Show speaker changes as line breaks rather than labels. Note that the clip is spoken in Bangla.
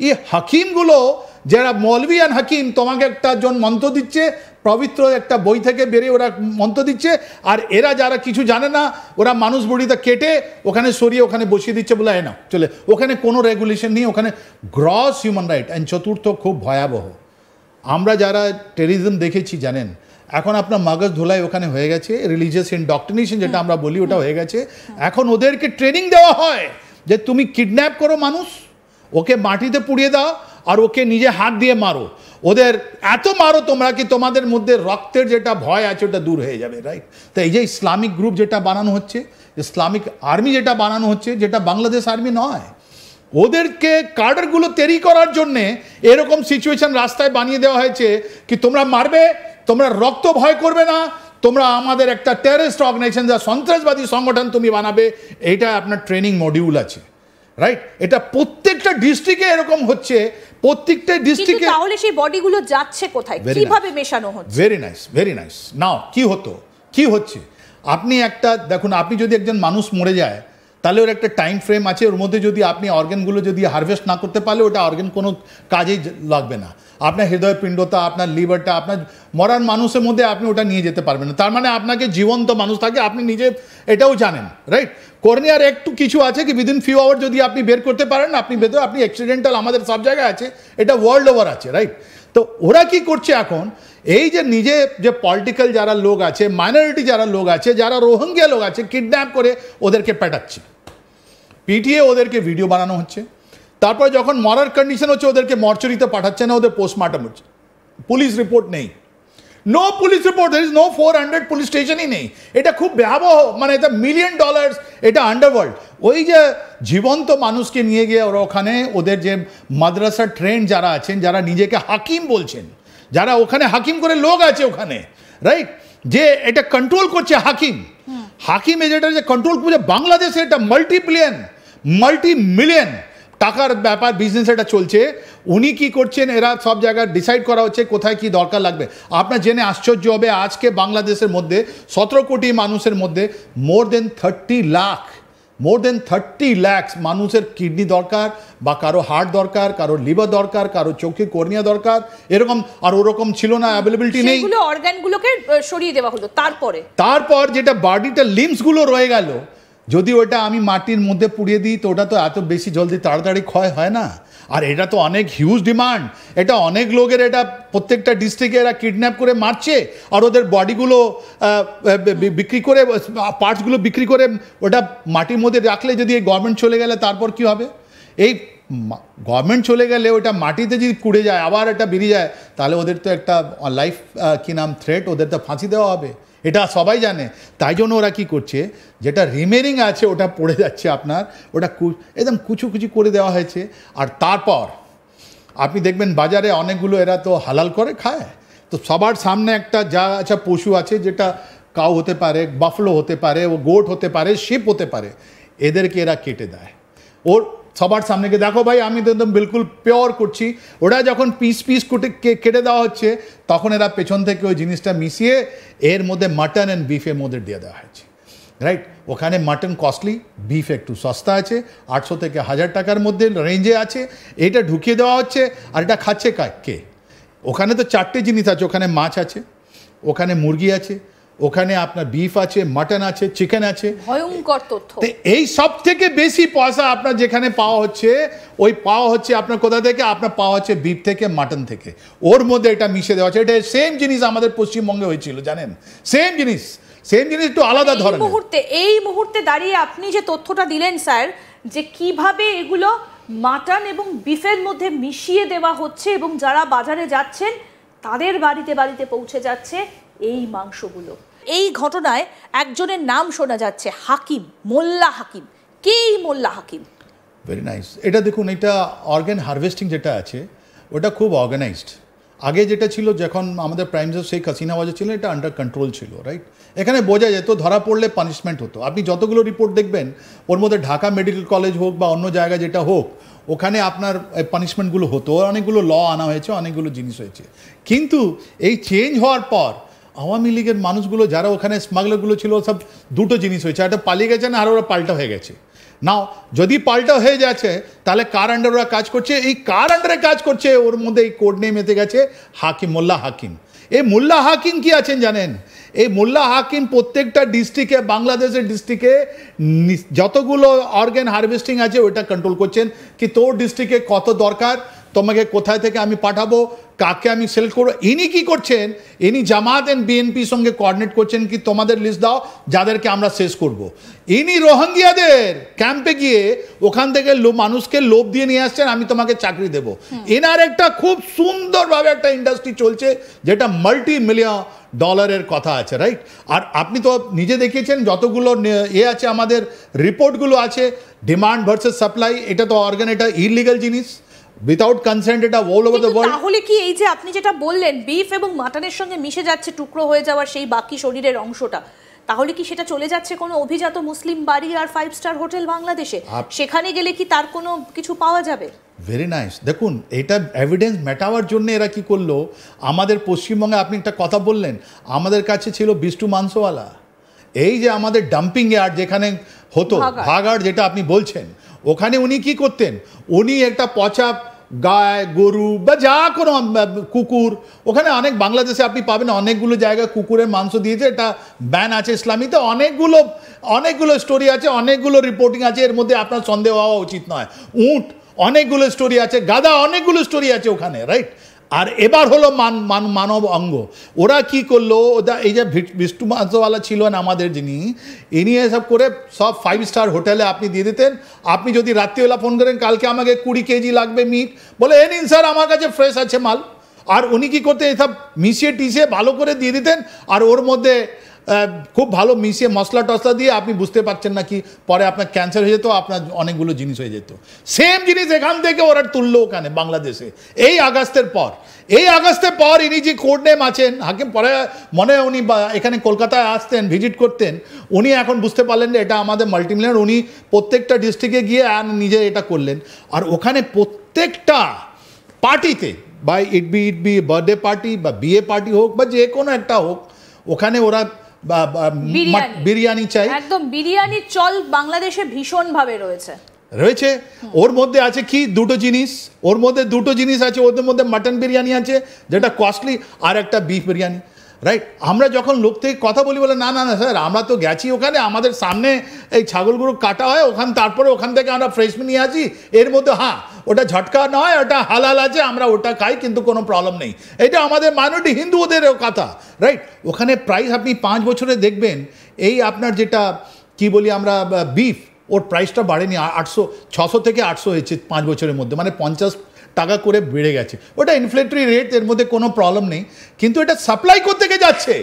এই হাকিমগুলো যারা মৌলভিয়ান হাকিম তোমাকে একটা জন মন্ত্র দিচ্ছে, পবিত্র একটা বই থেকে বেরিয়ে ওরা মন্ত্র দিচ্ছে, আর এরা যারা কিছু জানে না ওরা মানুষ বড়িটা কেটে ওখানে সরিয়ে ওখানে বসিয়ে দিচ্ছে বলে না চলে, ওখানে কোনো রেগুলেশন নেই, ওখানে গ্রস হিউম্যান রাইট। অ্যান্ড চতুর্থ খুব ভয়াবহ, আমরা যারা টেররিজম দেখেছি জানেন, এখন আপনার মগজ ধোলাই ওখানে হয়ে গেছে, রিলিজিয়াস ইনডক্ট্রিনেশন যেটা আমরা বলি ওটা হয়ে গেছে। এখন ওদেরকে ট্রেনিং দেওয়া হয় যে তুমি কিডন্যাপ করো মানুষ, ওকে মাটিতে পুড়িয়ে দাও আর ওকে নিজে হাত দিয়ে মারো, ওদের এত মারো তোমরা কি তোমাদের মধ্যে রক্তের যেটা ভয় আছে ওটা দূর হয়ে যাবে, রাইট? তো এই যে ইসলামিক গ্রুপ যেটা বানানো হচ্ছে, ইসলামিক আর্মি যেটা বানানো হচ্ছে, যেটা বাংলাদেশ আর্মি নয়, ওদেরকে কার্ডারগুলো তৈরি করার জন্যে এরকম সিচুয়েশন রাস্তায় বানিয়ে দেওয়া হয়েছে কি তোমরা মারবে, তোমরা রক্ত ভয় করবে না, তোমরা আমাদের একটা টেররিস্ট অর্গানাইজেশন যা সন্ত্রাসবাদী সংগঠন তুমি বানাবে, এইটা আপনার ট্রেনিং মডিউল আছে, রাইট? এটা প্রত্যেকটা ডিস্ট্রিক্টে এরকম হচ্ছে, প্রত্যেকটা ডিস্ট্রিক্টে।
তাহলে সেই বডিগুলো যাচ্ছে কোথায়, কিভাবে মেশানো হচ্ছে?
Very nice, very nice. নাও কি হতো, কি হচ্ছে, আপনি একটা দেখুন, আপনি যদি একজন মানুষ মরে যায় তাহলে ওর একটা টাইম ফ্রেম আছে, ওর মধ্যে যদি আপনি অর্গানগুলো যদি হারভেস্ট না করতে পারলে ওটা অর্গান কোনো কাজেই লাগবে না। আপনার হৃদয়পিণ্ডটা, আপনার লিভারটা, আপনার মরার মানুষের মধ্যে আপনি ওটা নিয়ে যেতে পারবেন না, তার মানে আপনাকে জীবন্ত মানুষ থাকে, আপনি নিজে এটাও জানেন, রাইট? কর্নিয়ার একটু কিছু আছে কি উইদিন ফিউ আওয়ার যদি আপনি বের করতে পারেন আপনি বের, আপনি অ্যাক্সিডেন্টাল আমাদের সব জায়গায় আছে, এটা ওয়ার্ল্ড ওভার আছে, রাইট? তো ওরা কি করছে এখন, এই যে নিজে যে পলিটিক্যাল যারা লোক আছে, মাইনরিটি যারা লোক আছে, যারা রোহিঙ্গা লোক আছে, কিডন্যাপ করে ওদেরকে পেটাচ্ছে, পিটিয়ে ওদেরকে ভিডিও বানানো হচ্ছে, তারপর যখন মরার কন্ডিশন হচ্ছে ওদেরকে মর্চরিতে পাঠাচ্ছে না, ওদের পোস্টমর্টম হচ্ছে, পুলিশ রিপোর্ট নেই, no police report, there is no 400 police স্টেশনই নেই। এটা খুব ভয়াবহ, মানে এটা $1 মিলিয়ন, এটা আন্ডারওয়ার্ল্ড। ওই যে জীবন্ত মানুষকে নিয়ে গিয়ে ওরা ওখানে ওদের যে মাদ্রাসা ট্রেন্ড যারা আছেন, যারা নিজেকে হাকিম বলছেন, যারা ওখানে হাকিম করে লোক আছে ওখানে, রাইট, যে এটা কন্ট্রোল করছে হাকিম, হাকিম যেটা যে কন্ট্রোল করছে বাংলাদেশে, এটা মাল্টি মিলিয়ন টাকার ব্যাপার, বিজনেস এটা চলছে। উনি কি করছেন, এরা সব জায়গায় ডিসাইড করা হচ্ছে কোথায় কি দরকার লাগবে। আপনার জেনে আশ্চর্য হবে, আজকে বাংলাদেশের মধ্যে 17 কোটি মানুষের মধ্যে মোর দেন 30 লাখ মানুষের কিডনি দরকার, বা কারো হার্ট দরকার, কারো লিভার দরকার, কারো চোখে কর্নিয়া দরকার, এরকম। আর ওরকম ছিল না, অ্যাভেলেবিলিটি নেই,
সেগুলো অর্গানগুলোকে সরিয়ে দেওয়া হলো। তারপর
যেটা বডিটা লিম্বসগুলো রয়ে গেল, যদি ওটা আমি মাটির মধ্যে পুড়িয়ে দিই তো ওটা তো এত বেশি জলদি তাড়াতাড়ি ক্ষয় হয় না। আর এটা তো অনেক হিউজ ডিমান্ড, এটা অনেক লোকের, এটা প্রত্যেকটা ডিস্ট্রিক্টে এরা কিডন্যাপ করে মারছে, আর ওদের বডিগুলো বিক্রি করে, পার্টসগুলো বিক্রি করে ওটা মাটির মধ্যে রাখলে, যদি এই গভর্নমেন্ট চলে গেলে তারপর কি হবে? এই গভর্নমেন্ট চলে গেলে ওটা মাটিতে যদি পুড়ে যায়, আবার এটা বেরিয়ে যায়, তাহলে ওদের তো একটা লাইফ কি নাম থ্রেট, ওদের তো ফাঁসি দেওয়া হবে, এটা সবাই জানে। তাই জন্য ওরা কী করছে, যেটা রিমেনিং আছে ওটা পড়ে যাচ্ছে আপনার, ওটা একদম কুচু করে দেওয়া হয়েছে। আর তারপর আপনি দেখবেন বাজারে অনেকগুলো এরা তো হালাল করে খায়, তো সবার সামনে একটা যা আচ্ছা পশু আছে, যেটা কাউ হতে পারে, বাফলো হতে পারে, ও গোট হতে পারে, শিপ হতে পারে, এদেরকে এরা কেটে দেয় ওর সবার সামনে, দেখো ভাই আমি তো একদম বিলকুল পিওর করছি। ওরা যখন পিস কেটে দেওয়া হচ্ছে, তখন এরা পেছন থেকে ওই জিনিসটা মিশিয়ে এর মধ্যে মাটন অ্যান্ড বিফের মধ্যে দিয়ে দেওয়া হয়েছে, রাইট? ওখানে মাটন কস্টলি, বিফ একটু সস্তা আছে, 800 থেকে 1000 টাকার মধ্যে রেঞ্জে আছে, এটা ঢুকিয়ে দেওয়া হচ্ছে। আর এটা খাচ্ছে কে? ওখানে তো 4টে জিনিস আছে, ওখানে মাছ আছে, ওখানে মুরগি আছে, ওখানে আপনার বিফ আছে, মাটন আছে, চিকেন আছে।
ভয়ঙ্কর তথ্য।
এই সব থেকে বেশি পয়সা আপনার যেখানে পাওয়া হচ্ছে, ওই পাওয়া হচ্ছে আপনার কোথা থেকে? আপনার পাওয়া হচ্ছে বিফ থেকে, মাটন থেকে, ওর মধ্যে এটা মিশে দেওয়া হচ্ছে। এটা সেম জিনিস আমাদের পশ্চিমবঙ্গে হয়েছিল, জানেন, সেম জিনিস একটু আলাদা ধরনের।
এই মুহূর্তে দাঁড়িয়ে আপনি যে তথ্যটা দিলেন স্যার, যে কিভাবে এগুলো মাটন এবং বিফের মধ্যে মিশিয়ে দেওয়া হচ্ছে, এবং যারা বাজারে যাচ্ছেন তাদের বাড়িতে পৌঁছে যাচ্ছে এই মাংসগুলো। এই ঘটনায় একজনের নাম শোনা যাচ্ছে, হাকিম, মোল্লা হাকিম। কে এই মোল্লা হাকিম?
Very nice. এটা দেখুন, এটা অর্গান হারভেস্টিং যেটা আছে ওটা খুব অর্গানাইজড। আগে যেটা ছিল, যখন আমাদের প্রাইম মিনিস্টার শেখ হাসিনা ওয়াজ ছিল, এটা আন্ডার কন্ট্রোল ছিল, রাইট? এখানে বোঝা যেত, ধরা পড়লে পানিশমেন্ট হতো। আপনি যতগুলো রিপোর্ট দেখবেন, ওর মধ্যে ঢাকা মেডিকেল কলেজ হোক বা অন্য জায়গায় যেটা হোক, ওখানে আপনার পানিশমেন্টগুলো হতো, অনেকগুলো ল আনা হয়েছে, অনেকগুলো জিনিস হয়েছে। কিন্তু এই চেঞ্জ হওয়ার পর আওয়ামী লীগের মানুষগুলো যারা ওখানে স্মাগলারগুলো ছিল, সব দুটো জিনিস হয়েছে, একটা পালিয়ে গেছে না, আর ওরা পাল্টা হয়ে গেছে। নাও যদি পাল্টা হয়ে যাচ্ছে তাহলে কার আন্ডারে ওরা কাজ করছে, এই কার আন্ডারে কাজ করছে ওর মধ্যে এই কোড নেম এতে গেছে হাকিম, মোল্লা হাকিম। এই মোল্লা হাকিম কি আছেন জানেন? এই মোল্লা হাকিম প্রত্যেকটা ডিস্ট্রিক্টে, বাংলাদেশের ডিস্ট্রিক্টে যতগুলো অর্গান হারভেস্টিং আছে ওইটা কন্ট্রোল করছেন, কি তোর ডিস্ট্রিক্টে কত দরকার, তোমাকে কোথায় থেকে আমি পাঠাবো, কাকে আমি সেল করবো। ইনি কি করছেন, ইনি জামাত এন্ড বিএনপির সঙ্গে কোঅর্ডিনেট করছেন, কি তোমাদের লিস্ট দাও যাদেরকে আমরা শেষ করব। ইনি রোহিঙ্গিয়াদের ক্যাম্পে গিয়ে ওখান থেকে মানুষকে লোভ দিয়ে নিয়ে আসছেন, আমি তোমাকে চাকরি দেব। এনার একটা খুব সুন্দরভাবে একটা ইন্ডাস্ট্রি চলছে যেটা $multi-million কথা আছে, রাইট? আর আপনি তো নিজে দেখিয়েছেন যতগুলো আছে, আমাদের রিপোর্টগুলো আছে, ডিমান্ড ভার্সেস সাপ্লাই, এটা তো অর্গান, এটা ইলিগাল জিনিস, উইথাউট কনসেন্ট, এটা অল ওভার দ্য ওয়ার্ল্ড।
তাহলে কি এই যে আপনি যেটা বললেন বিফ এবং মাটনের সঙ্গে মিশে যাচ্ছে টুকরো হয়ে যাওয়ার সেই বাকি শরীরের অংশটা, তাহলে কি সেটা চলে যাচ্ছে কোনো অভিজাত মুসলিম বাড়ি আর 5 স্টার হোটেল বাংলাদেশে? সেখানে গেলে কি তার কোনো কিছু পাওয়া যাবে?
Very nice. দেখুন, এটা এভিডেন্স মেটাওয়ার জন্য এরা কি করলো, আমাদের পশ্চিমবঙ্গে আপনি একটা কথা বললেন, আমাদের কাছে ছিল বিষ্টু মাংসওয়ালা, এই যে আমাদের ডাম্পিং ইয়ার্ড যেখানে হতো, ভাগাড় যেটা আপনি বলছেন, ওখানে উনি কি করতেন, উনি একটা পচা গায়ে, গরু বা যা কোনো কুকুর, ওখানে অনেক বাংলাদেশে আপনি পাবেন অনেকগুলো জায়গায় কুকুরের মাংস দিয়েছে, এটা ব্যান আছে ইসলামীতে, অনেকগুলো স্টোরি আছে, অনেকগুলো রিপোর্টিং আছে, এর মধ্যে আপনার সন্দেহ হওয়া উচিত নয়। উট অনেকগুলো স্টোরি আছে, গাধা অনেকগুলো স্টোরি আছে ওখানে, রাইট? আর এবার হলো মানব অঙ্গ। ওরা কি করলো, এই যে বিষ্টু মাংসওয়ালা ছিলেন আমাদের, যিনি, ইনি এসব করে সব 5 স্টার হোটেলে আপনি দিয়ে দিতেন। আপনি যদি রাত্রিবেলা ফোন করেন কালকে আমাকে 20 কেজি লাগবে মিট, বলে এ নিন স্যার আমার কাছে ফ্রেশ আছে মাল। আর উনি কী করতেন, এসব মিশিয়ে টিশিয়ে ভালো করে দিয়ে দিতেন, আর ওর মধ্যে খুব ভালো মিশিয়ে মশলা টসলা দিয়ে আপনি বুঝতে পারছেন না কি, পরে আপনার ক্যান্সার হয়ে যেত, আপনার অনেকগুলো জিনিস হয়ে যেত। সেম জিনিস এখান থেকে ওরা তুললো ওখানে বাংলাদেশে এই আগস্টের পর। ইনি যে কোড নেম আছেন হাকিম, পরে মনে হয় উনি এখানে কলকাতায় আসতেন, ভিজিট করতেন, উনি এখন বুঝতে পারলেন যে এটা আমাদের মাল্টিমিলিয়নার। উনি প্রত্যেকটা ডিস্ট্রিক্টে গিয়ে নিজে এটা করলেন, আর ওখানে প্রত্যেকটা পার্টিতে, বা ইট বি বার্থডে পার্টি বা বিয়ে পার্টি হোক বা যে কোনো একটা হোক, ওখানে ওরা বিরিয়ানি চাই।
একদম বিরিয়ানির চল বাংলাদেশে ভীষণ ভাবে রয়েছে।
ওর মধ্যে আছে কি দুটো জিনিস, আছে, ওদের মধ্যে মাটন বিরিয়ানি আছে যেটা কস্টলি, আর একটা বিফ বিরিয়ানি, রাইট? আমরা যখন লোক থেকে কথা বলি, বলে না না না স্যার, আমরা তো গেছি ওখানে, আমাদের সামনে এই ছাগলগুলো কাটা হয় তারপরে ওখান থেকে আমরা ফ্রেশ নিয়ে আসি, এর মধ্যে হ্যাঁ ওটা ঝটকা নয়, ওটা হালাল আছে, আমরা ওটা খাই, কিন্তু কোনো প্রবলেম নেই। এটা আমাদের মাইনরিটি হিন্দুদেরও কথা, রাইট? ওখানে প্রাইস আপনি 5 বছরে দেখবেন, এই আপনার যেটা কি বলি আমরা বিফ, ওর প্রাইসটা বাড়েনি, 600 থেকে 800 হয়েছে 5 বছরের মধ্যে, মানে 50 টাকা করে বেড়ে গেছে। ওটা ইনফ্লেটরি রেট, এর মধ্যে কোনো প্রবলেম নেই, কিন্তু এটা সাপ্লাই করতে যাচ্ছে